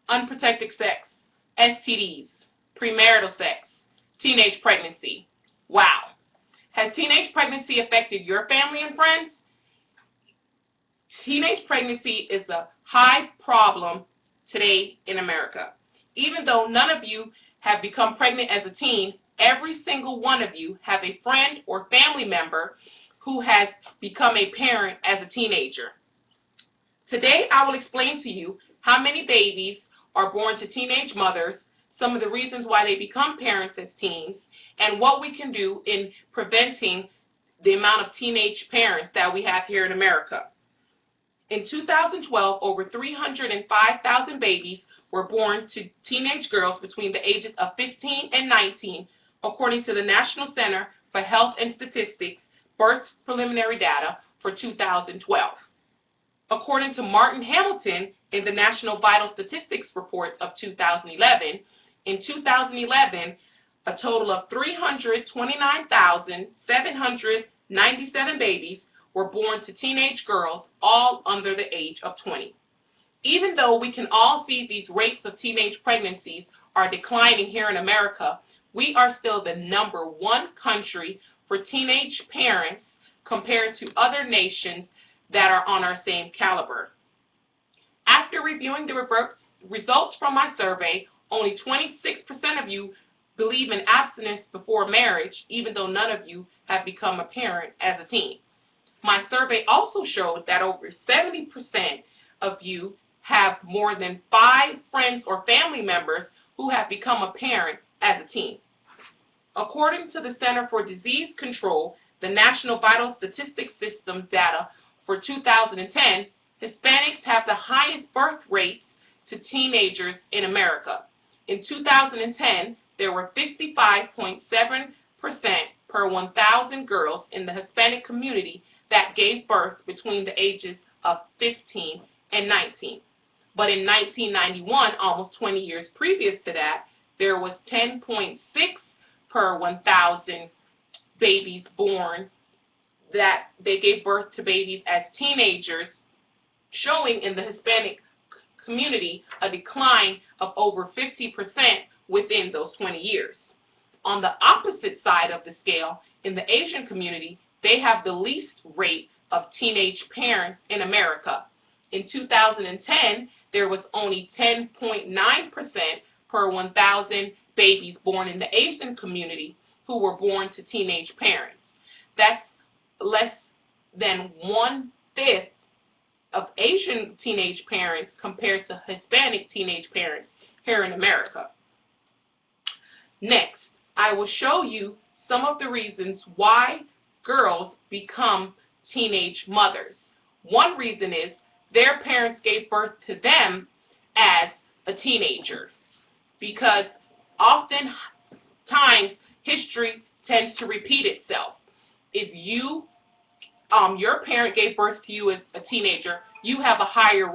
unprotected sex, STDs, premarital sex, teenage pregnancy. Wow. Has teenage pregnancy affected your family and friends? Teenage pregnancy is a high problem today in America. Even though none of you have become pregnant as a teen, every single one of you have a friend or family member who has become a parent as a teenager. Today I will explain to you how many babies are born to teenage mothers, some of the reasons why they become parents as teens, and what we can do in preventing the amount of teenage parents that we have here in America. In 2012, over 305,000 babies were born to teenage girls between the ages of 15 and 19, according to the National Center for Health and Statistics birth preliminary data for 2012. According to Martin Hamilton in the National Vital Statistics Reports of 2011, in 2011, a total of 329,797 babies were born to teenage girls, all under the age of 20. Even though we can all see these rates of teenage pregnancies are declining here in America, we are still the #1 country for teenage parents compared to other nations that are on our same caliber. After reviewing the results from my survey, only 26% of you believe in abstinence before marriage, even though none of you have become a parent as a teen. My survey also showed that over 70% of you have more than 5 friends or family members who have become a parent as a teen. According to the Center for Disease Control, the National Vital Statistics System data for 2010, Hispanics have the highest birth rates to teenagers in America. In 2010, there were 55.7% per 1,000 girls in the Hispanic community that gave birth between the ages of 15 and 19. But in 1991, almost 20 years previous to that, there was 10.6 per 1,000 babies born that they gave birth to babies as teenagers, showing in the Hispanic community a decline of over 50% within those 20 years. On the opposite side of the scale, in the Asian community, they have the least rate of teenage parents in America. In 2010, there was only 10.9% per 1,000 babies born in the Asian community who were born to teenage parents. That's less than 1/5 of Asian teenage parents compared to Hispanic teenage parents here in America. Next, I will show you some of the reasons why girls become teenage mothers. One reason is their parents gave birth to them as a teenager, because oftentimes history tends to repeat itself. If your parent gave birth to you as a teenager, you have a higher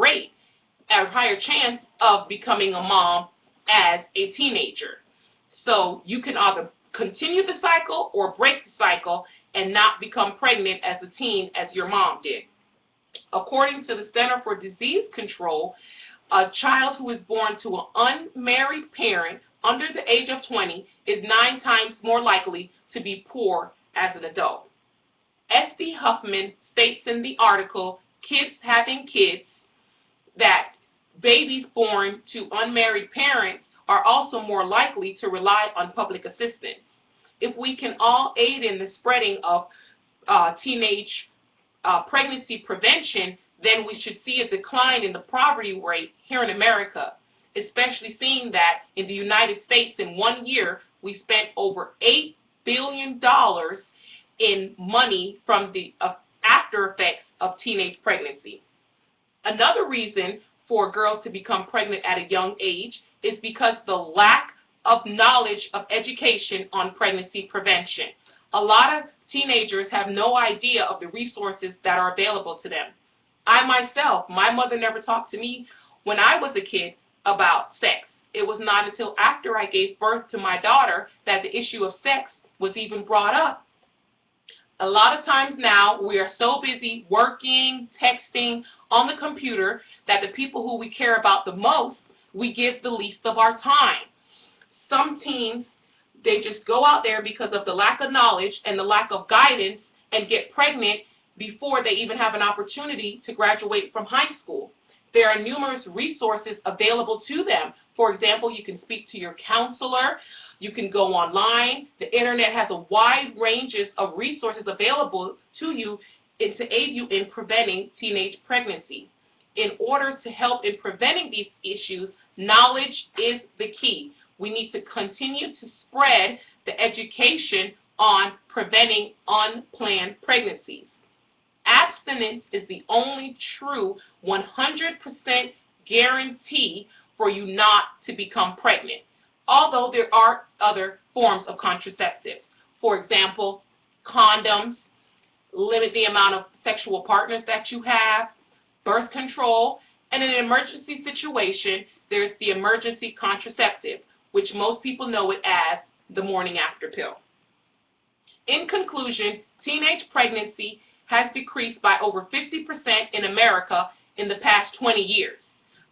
chance of becoming a mom as a teenager. So you can either continue the cycle or break the cycle and not become pregnant as a teen as your mom did. According to the Center for Disease Control, a child who is born to an unmarried parent under the age of 20 is 9 times more likely to be poor as an adult. S.D. Huffman states in the article, Kids Having Kids, that babies born to unmarried parents are also more likely to rely on public assistance. If we can all aid in the spreading of teenage pregnancy prevention, then we should see a decline in the poverty rate here in America, especially seeing that in the United States in 1 year we spent over $8 billion in money from the after effects of teenage pregnancy. Another reason for girls to become pregnant at a young age is because the lack of knowledge of education on pregnancy prevention. A lot of teenagers have no idea of the resources that are available to them. I myself, my mother never talked to me when I was a kid about sex. It was not until after I gave birth to my daughter that the issue of sex was even brought up. A lot of times now we are so busy working, texting on the computer that the people who we care about the most we give the least of our time. Some teens, they just go out there because of the lack of knowledge and the lack of guidance and get pregnant before they even have an opportunity to graduate from high school. There are numerous resources available to them. For example, you can speak to your counselor. You can go online. The internet has a wide range of resources available to you to aid you in preventing teenage pregnancy. In order to help in preventing these issues, knowledge is the key. We need to continue to spread the education on preventing unplanned pregnancies. Abstinence is the only true 100% guarantee for you not to become pregnant, although there are other forms of contraceptives. For example, condoms, limit the amount of sexual partners that you have, birth control, and in an emergency situation, there's the emergency contraceptive, which most people know it as the morning after pill. In conclusion, teenage pregnancy has decreased by over 50% in America in the past 20 years.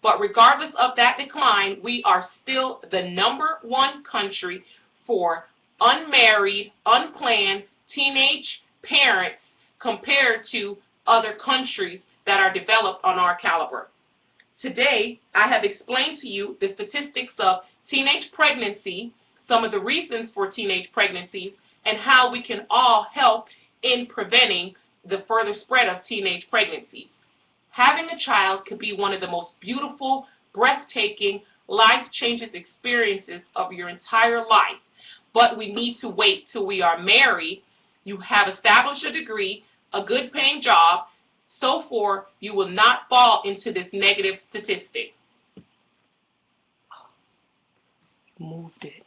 But regardless of that decline, we are still the #1 country for unmarried, unplanned teenage parents compared to other countries that are developed on our caliber. Today, I have explained to you the statistics of teenage pregnancy, some of the reasons for teenage pregnancies, and how we can all help in preventing the further spread of teenage pregnancies. Having a child could be one of the most beautiful, breathtaking, life-changing experiences of your entire life. But we need to wait till we are married, you have established a degree, a good paying job, so forth, you will not fall into this negative statistic. Moved it.